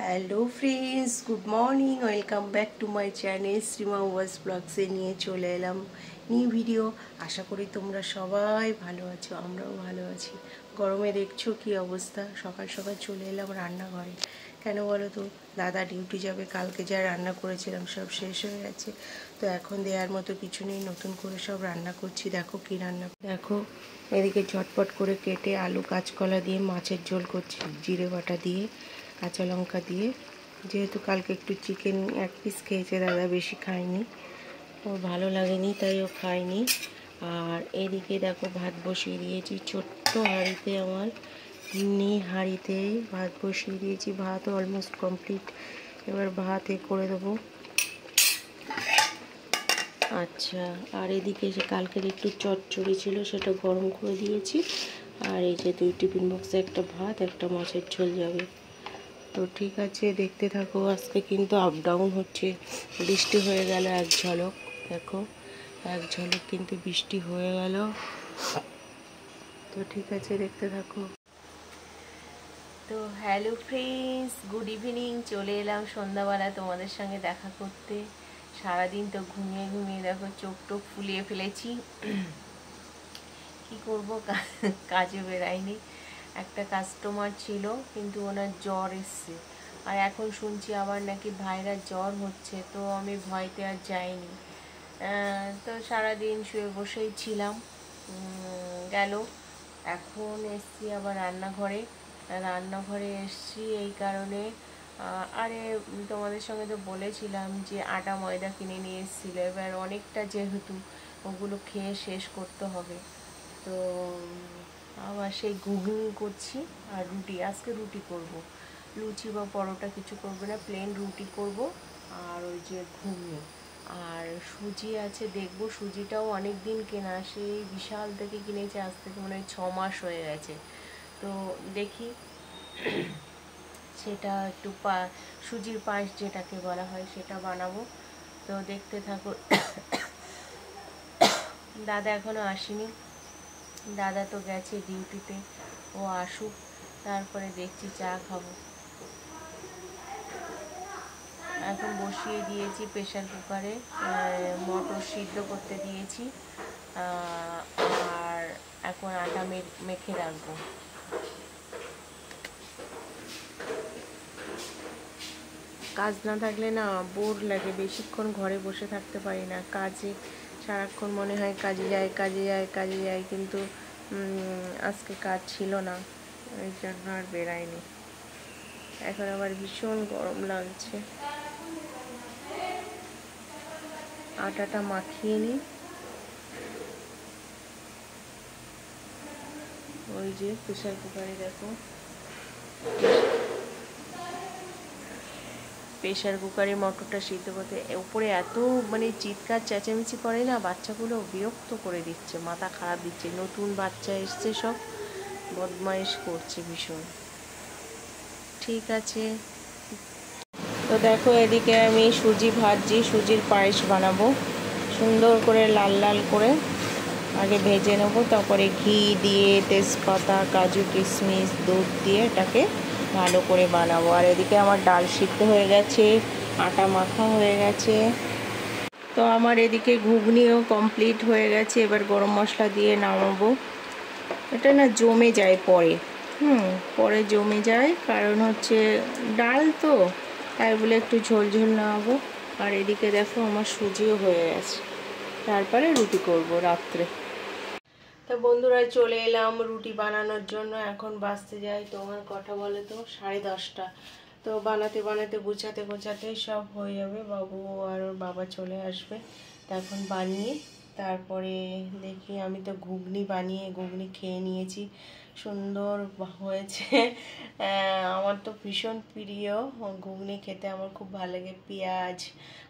Hello friends, good morning, welcome back to my channel Shrima was ব্লগসে নিয়ে চলে এলাম নিউ ভিডিও। আশা করি তোমরা সবাই ভালো আছো, আমরাও ভালো আছি। গরমে দেখছো কি অবস্থা। সকাল সকাল চলে এলাম রান্নাঘরে। কেন বলো তো, দাদা ডিউটি যাবে, কালকে যা রান্না করেছিলাম সব শেষ হয়ে গেছে। তো এখন দেওয়ার মতো কিছু নেই, নতুন করে সব রান্না করছি। দেখো কি রান্না, দেখো এদিকে ঝটপট করে কেটে আলু কাঁচকলা দিয়ে মাছের ঝোল করছি, জিরে বাটা দিয়ে কাঁচা লঙ্কা দিয়ে। যেহেতু কালকে একটু চিকেন এক পিস খেয়েছে দাদা, বেশি খায়নি, ওর ভালো লাগেনি তাই ও খায়নি। আর এদিকে দেখো ভাত বসিয়ে দিয়েছি ছোট্ট হাঁড়িতে, আমার হাঁড়িতে ভাত বসিয়ে দিয়েছি। ভাত অলমোস্ট কমপ্লিট, এবার ভাত করে দেবো। আচ্ছা, আর এদিকে যে কালকের একটু চচ্চড়ি ছিল সেটা গরম করে দিয়েছি। আর এই যে 2 টিফিন বক্সে একটা ভাত, একটা মাছের ঝোল যাবে। তো ঠিক আছে, দেখতে থাকো। আজকে কিন্তু আপ ডাউন হচ্ছে, বৃষ্টি হয়ে গেল এক ঝলক, দেখো এক ঝলক কিন্তু বৃষ্টি হয়ে গেল। তো ঠিক আছে, দেখতে থাকো। তো হ্যালো ফ্রেন্ডস, গুড ইভিনিং। চলে এলাম সন্ধ্যাবেলা তোমাদের সঙ্গে দেখা করতে। সারাদিন তো ঘুমিয়ে ঘুমিয়ে দেখো চোখ টোক ফুলিয়ে ফেলেছি। কি করব, কাজে বেরাইনি। একটা কাস্টমার ছিল কিন্তু ওনার জ্বর এসছে, আর এখন শুনছি আবার নাকি ভাইরাস জ্বর হচ্ছে। তো আমি ভয়তে আর যাইনি। তো সারাদিন শুয়ে বসেই ছিলাম, গেল। এখন এসছি আবার রান্নাঘরে এসছি এই কারণে। আরে তোমাদের সঙ্গে তো বলেছিলাম যে আটা ময়দা কিনে নিয়ে এসেছিল, এবার অনেকটা যেহেতু ওগুলো খেয়ে শেষ করতে হবে। তো আবার সেই ঘুগনি করছি আর রুটি। আজকে রুটি করব, লুচি বা পরোটা কিছু করবো না, প্লেন রুটি করব। আর ওই যে ঘুগনি আর সুজি আছে, দেখবো। সুজিটাও অনেক দিন কেনা, সেই বিশাল থেকে কিনেছে, আজ থেকে মনে হয় 6 মাস হয়ে গেছে। তো দেখি সেটা একটু সুজির পায়েস যেটাকে বলা হয় সেটা বানাবো। তো দেখতে থাকো। দাদা এখনো আসেনি, দাদা তো গেছে ডিউটিতে, ও আসুক তারপরে দেখছি চা খাবো। এখন বসিয়ে দিয়েছি প্রেশার কুকারে, মটর সিদ্ধ করতে দিয়েছি। আর এখন আটা মেখে রাখবো। কাজ না থাকলে না বোর লাগে, বেশিক্ষণ ঘরে বসে থাকতে পারি না। কাজে সারাক্ষণ মনে হয় কাজে যাই, কিন্তু আজকে কাজ ছিল না, ওই জন্য আর বেরাইনি। এখন আবার ভীষণ গরম লাগছে। আটাটা মাখিয়ে নিই। ওই যে প্রেশার কুকারে দেখো, প্রেশার কুকারে মটরটা সিদ্ধ করতে উপরে এত চিৎকার চেঁচামেচি করে না, বাচ্চাগুলো বিরক্ত করে দিচ্ছে, মাথা খারাপ দিচ্ছে। নতুন বাচ্চা এসছে, সব বদমাইশ করছে ভীষণ। ঠিক আছে, তো দেখো এদিকে আমি সুজি ভাজছি, সুজির পায়েস বানাবো। সুন্দর করে লাল লাল করে আগে ভেজে নেব, তারপরে ঘি দিয়ে তেজপাতা কাজু কিশমিশ দুধ দিয়ে এটাকে ভালো করে বানাবো। আর এদিকে আমার ডাল সিদ্ধ হয়ে গেছে, আটা মাখা হয়ে গেছে। তো আমার এদিকে ঘুগনিও কমপ্লিট হয়ে গেছে, এবার গরম মশলা দিয়ে নামাবো। এটা না জমে যায় পরে, পরে জমে যায়, কারণ হচ্ছে ডাল তো, তাই বলে একটু ঝোল ঝোল নামাবো। আর এদিকে দেখো আমার সুজিও হয়ে গেছে, তারপরে রুটি করব রাত্রে। তো বন্ধুরা চলে এলাম রুটি বানানোর জন্য। এখন বাজতে যাই তোমার কথা বলে তো 10:30। তো বানাতে বানাতে গুছাতে গোছাতে সব হয়ে যাবে, বাবু আর ওর বাবা চলে আসবে। তা এখন বানিয়ে তারপরে দেখি। আমি তো ঘুগনি খেয়ে নিয়েছি, সুন্দর হয়েছে। আমার তো ভীষণ প্রিয় ঘুগনি খেতে, আমার খুব ভালো লাগে। পেঁয়াজ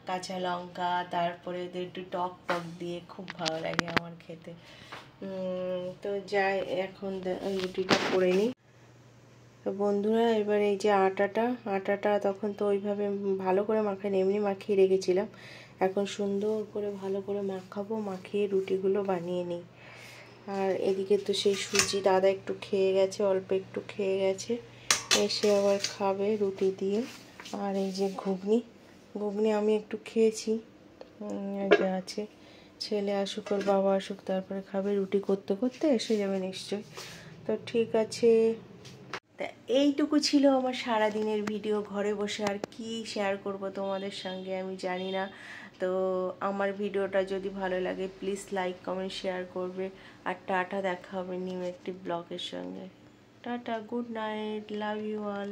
কাঁচা লঙ্কা তারপরে একটু টক টক দিয়ে খুব ভালো লাগে আমার খেতে। তো যাই, এখন রুটিটা করে নিই। তো বন্ধুরা এবার এই যে আটাটা তখন তো ওইভাবে ভালো করে মাখাই, এমনি মাখিয়ে রেখেছিলাম। এখন সুন্দর করে ভালো করে মাখাবো, মাখিয়ে রুটিগুলো বানিয়ে নিই। আর এদিকে তো সেই সুজি দাদা একটু খেয়ে গেছে, অল্প একটু খেয়ে গেছে, এসে আবার খাবে রুটি দিয়ে। আর এই যে ঘুগনি, ঘুগনি আমি একটু খেয়েছি, যা আছে। ছেলে আসুক ওর বাবা আসুক তারপরে খাবে, রুটি করতে করতে এসে যাবে নিশ্চয়ই। তো ঠিক আছে, তা এইটুকু ছিল আমার সারাদিনের ভিডিও। ঘরে বসে আর কি শেয়ার করব তোমাদের সঙ্গে আমি জানি না। তো আমার ভিডিওটা যদি ভালো লাগে প্লিজ লাইক কমেন্ট শেয়ার করবে। আর টাটা, দেখা হবে নিউ একটি ব্লগের সঙ্গে। Tata, good night, love you all.